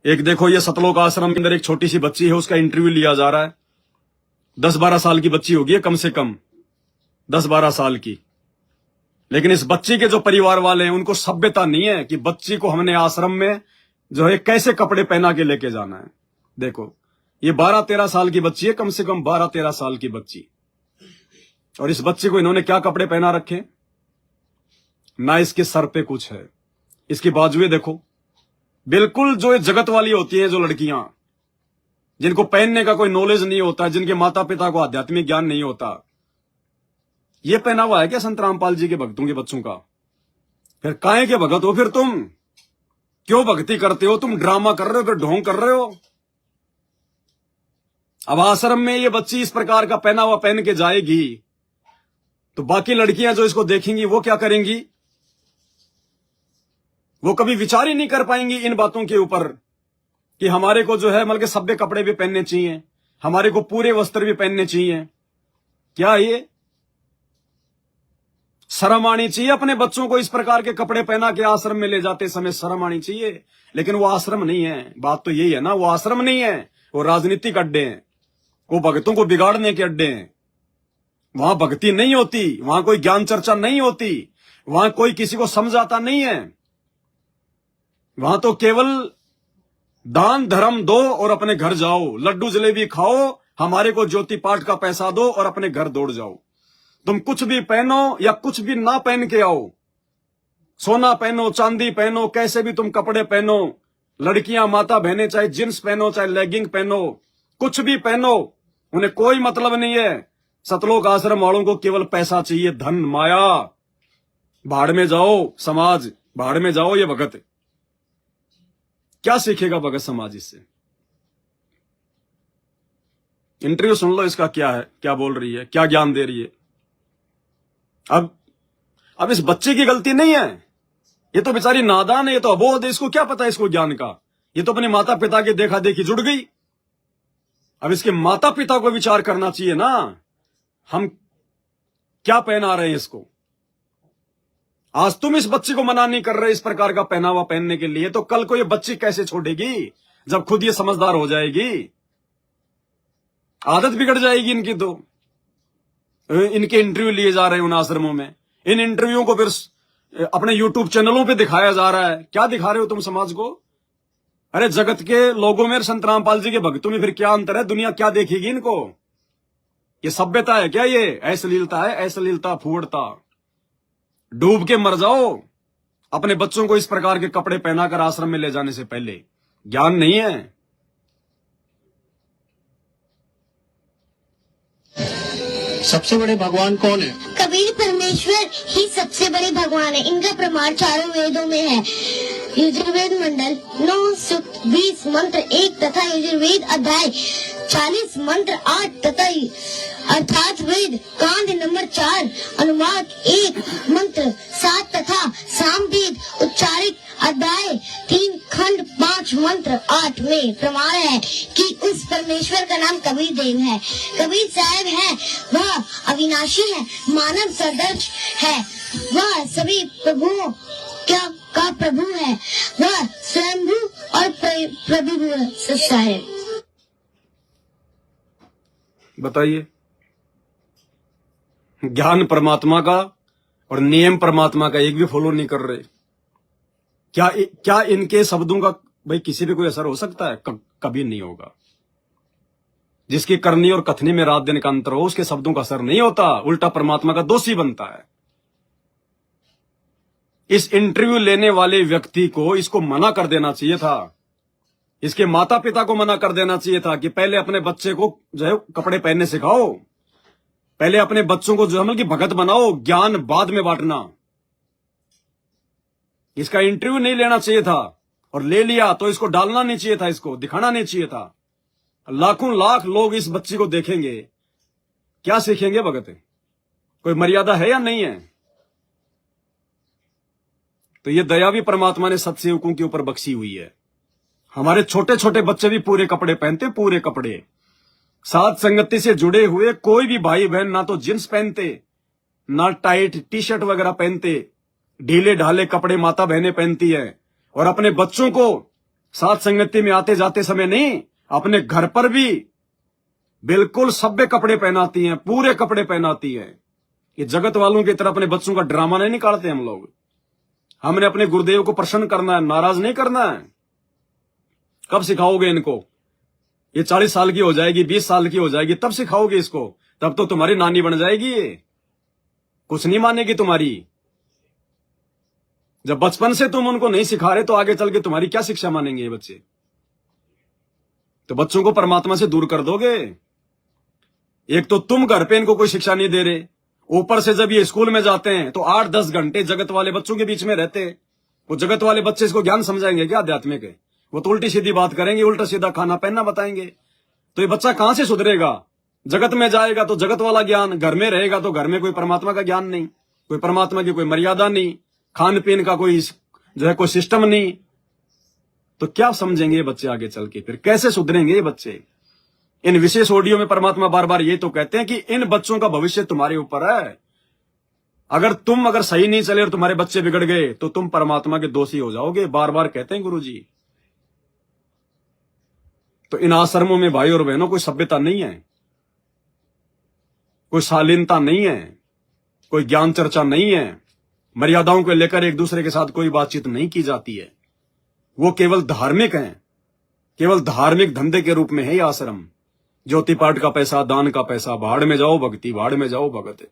एक देखो ये सतलोक आश्रम के अंदर एक छोटी सी बच्ची है, उसका इंटरव्यू लिया जा रहा है। 10-12 साल की बच्ची होगी कम से कम, 10-12 साल की। लेकिन इस बच्ची के जो परिवार वाले हैं उनको सभ्यता नहीं है कि बच्ची को हमने आश्रम में जो है कैसे कपड़े पहना के लेके जाना है। देखो ये 12-13 साल की बच्ची है, कम से कम 12-13 साल की बच्ची, और इस बच्चे को इन्होंने क्या कपड़े पहना रखे, ना इसके सर पे कुछ है, इसकी बाजुएं देखो, बिल्कुल जो ये जगत वाली होती है, जो लड़कियां जिनको पहनने का कोई नॉलेज नहीं होता, जिनके माता पिता को आध्यात्मिक ज्ञान नहीं होता, ये पहना हुआ है क्या संत रामपाल जी के भक्तों के बच्चों का? फिर काहे के भगत हो? फिर तुम क्यों भक्ति करते हो? तुम ड्रामा कर रहे हो, फिर ढोंग कर रहे हो। अब आश्रम में ये बच्ची इस प्रकार का पहना हुआ पहन के जाएगी तो बाकी लड़कियां जो इसको देखेंगी वो क्या करेंगी? वो कभी विचार ही नहीं कर पाएंगी इन बातों के ऊपर कि हमारे को जो है मतलब सभ्य कपड़े भी पहनने चाहिए, हमारे को पूरे वस्त्र भी पहनने चाहिए। क्या ये शर्म आनी चाहिए? अपने बच्चों को इस प्रकार के कपड़े पहना के आश्रम में ले जाते समय शर्म आनी चाहिए। लेकिन वो आश्रम नहीं है, बात तो यही है ना, वो आश्रम नहीं है, वो राजनीतिक अड्डे हैं, वो भक्तों को बिगाड़ने के अड्डे हैं। वहां भक्ति नहीं होती, वहां कोई ज्ञान चर्चा नहीं होती, वहां कोई किसी को समझाता नहीं है। वहां तो केवल दान धर्म दो और अपने घर जाओ, लड्डू जलेबी खाओ, हमारे को ज्योति पाठ का पैसा दो और अपने घर दौड़ जाओ। तुम कुछ भी पहनो या कुछ भी ना पहन के आओ, सोना पहनो, चांदी पहनो, कैसे भी तुम कपड़े पहनो, लड़कियां माता बहनें चाहे जींस पहनो, चाहे लेगिंग पहनो, कुछ भी पहनो, उन्हें कोई मतलब नहीं है। सतलोक आश्रम वालों को केवल पैसा चाहिए, धन, माया। भाड़ में जाओ समाज, भाड़ में जाओ। ये भगत क्या सीखेगा भगत समाज इससे? इंटरव्यू सुन लो इसका, क्या है, क्या बोल रही है, क्या ज्ञान दे रही है। अब इस बच्चे की गलती नहीं है, ये तो बेचारी नादान है, ये तो अबोध है, इसको क्या पता है इसको ज्ञान का। ये तो अपने माता पिता के देखा देखी जुड़ गई। अब इसके माता पिता को विचार करना चाहिए ना, हम क्या पहना रहे हैं इसको। आज तुम इस बच्ची को मना नहीं कर रहे इस प्रकार का पहनावा पहनने के लिए, तो कल को ये बच्ची कैसे छोड़ेगी जब खुद ये समझदार हो जाएगी? आदत बिगड़ जाएगी इनकी। तो इनके इंटरव्यू लिए जा रहे हैं उन आश्रमों में, इन इंटरव्यू को फिर अपने यूट्यूब चैनलों पे दिखाया जा रहा है। क्या दिखा रहे हो तुम समाज को? अरे जगत के लोगों में संत रामपाल जी के भक्तों में फिर क्या अंतर है? दुनिया क्या देखेगी इनको? ये सभ्यता है क्या? ये अश्लीलता है, अश्लीलता, फूड़ता। डूब के मर जाओ अपने बच्चों को इस प्रकार के कपड़े पहनाकर आश्रम में ले जाने से पहले। ज्ञान नहीं है। सबसे बड़े भगवान कौन है? कबीर परमेश्वर ही सबसे बड़े भगवान है। इनका प्रमाण चारों वेदों में है। यजुर्वेद मंडल 9 सूक्त 20 मंत्र 1 तथा यजुर्वेद अध्याय 40 मंत्र 8 तथा अर्थात वेद कांड नंबर 4 अनुवाद 1 मंत्र 7 तथा सामवेद उच्चारित अध्याय 3 खंड 5 मंत्र 8 में प्रमाण है कि उस परमेश्वर का नाम कबीर देव है। कबीर साहब है, वह अविनाशी है, मानव सदर्श है, वह सभी प्रभुओं का प्रभु है, वह स्वयंभू और प्रभु सच्चा है। बताइए, ज्ञान परमात्मा का और नियम परमात्मा का एक भी फॉलो नहीं कर रहे। क्या इनके शब्दों का भाई किसी पे कोई असर हो सकता है? कभी नहीं होगा। जिसकी करनी और कथनी में रात दिन का अंतर हो, उसके शब्दों का असर नहीं होता, उल्टा परमात्मा का दोषी बनता है। इस इंटरव्यू लेने वाले व्यक्ति को इसको मना कर देना चाहिए था, इसके माता पिता को मना कर देना चाहिए था कि पहले अपने बच्चे को जो है कपड़े पहनने सिखाओ, पहले अपने बच्चों को जो है कि भगत बनाओ, ज्ञान बाद में बांटना। इसका इंटरव्यू नहीं लेना चाहिए था, और ले लिया तो इसको डालना नहीं चाहिए था, इसको दिखाना नहीं चाहिए था। लाखों लाख लोग इस बच्ची को देखेंगे, क्या सीखेंगे भगत? कोई मर्यादा है या नहीं है? तो ये दया भी परमात्मा ने सत्सेवकों के ऊपर बख्शी हुई है। हमारे छोटे छोटे बच्चे भी पूरे कपड़े पहनते, पूरे कपड़े। साथ संगति से जुड़े हुए कोई भी भाई बहन ना तो जींस पहनते, ना टाइट टी शर्ट वगैरह पहनते, ढीले ढाले कपड़े माता बहनें पहनती है, और अपने बच्चों को साथ संगति में आते जाते समय नहीं, अपने घर पर भी बिल्कुल सभ्य कपड़े पहनाती हैं, पूरे कपड़े पहनाती हैं। ये जगत वालों की तरह अपने बच्चों का ड्रामा नहीं निकालते हम लोग। हमने अपने गुरुदेव को प्रसन्न करना है, नाराज नहीं करना है। कब सिखाओगे इनको? ये 40 साल की हो जाएगी, 20 साल की हो जाएगी, तब सिखाओगे इसको। तब तो तुम्हारी नानी बन जाएगी, ये कुछ नहीं मानेगी तुम्हारी। जब बचपन से तुम उनको नहीं सिखा रहे तो आगे चल के तुम्हारी क्या शिक्षा मानेंगे ये बच्चे? तो बच्चों को परमात्मा से दूर कर दोगे। एक तो तुम घर पे इनको कोई शिक्षा नहीं दे रहे, ऊपर से जब ये स्कूल में जाते हैं तो 8-10 घंटे जगत वाले बच्चों के बीच में रहते। वो जगत वाले बच्चे इसको ज्ञान समझाएंगे क्या आध्यात्मिक है? वो तो उल्टी सीधी बात करेंगे, उल्टा सीधा खाना पहनना बताएंगे। तो ये बच्चा कहां से सुधरेगा? जगत में जाएगा तो जगत वाला ज्ञान, घर में रहेगा तो घर में कोई परमात्मा का ज्ञान नहीं, कोई परमात्मा की कोई मर्यादा नहीं, खान पीन का कोई जो है कोई सिस्टम नहीं। तो क्या समझेंगे ये बच्चे आगे चल के? फिर कैसे सुधरेंगे ये बच्चे? इन विशेष ऑडियो में परमात्मा बार बार ये तो कहते हैं कि इन बच्चों का भविष्य तुम्हारे ऊपर है। अगर सही नहीं चले और तुम्हारे बच्चे बिगड़ गए तो तुम परमात्मा के दोषी हो जाओगे, बार बार कहते हैं गुरुजी। तो इन आश्रमों में भाई और बहनों कोई सभ्यता नहीं है, कोई शालीनता नहीं है, कोई ज्ञान चर्चा नहीं है, मर्यादाओं को लेकर एक दूसरे के साथ कोई बातचीत नहीं की जाती है। वो केवल धार्मिक हैं, केवल धार्मिक धंधे के रूप में है ये आश्रम। ज्योति पाठ का पैसा, दान का पैसा, भाड़ में जाओ भक्ति, भाड़ में जाओ भगत।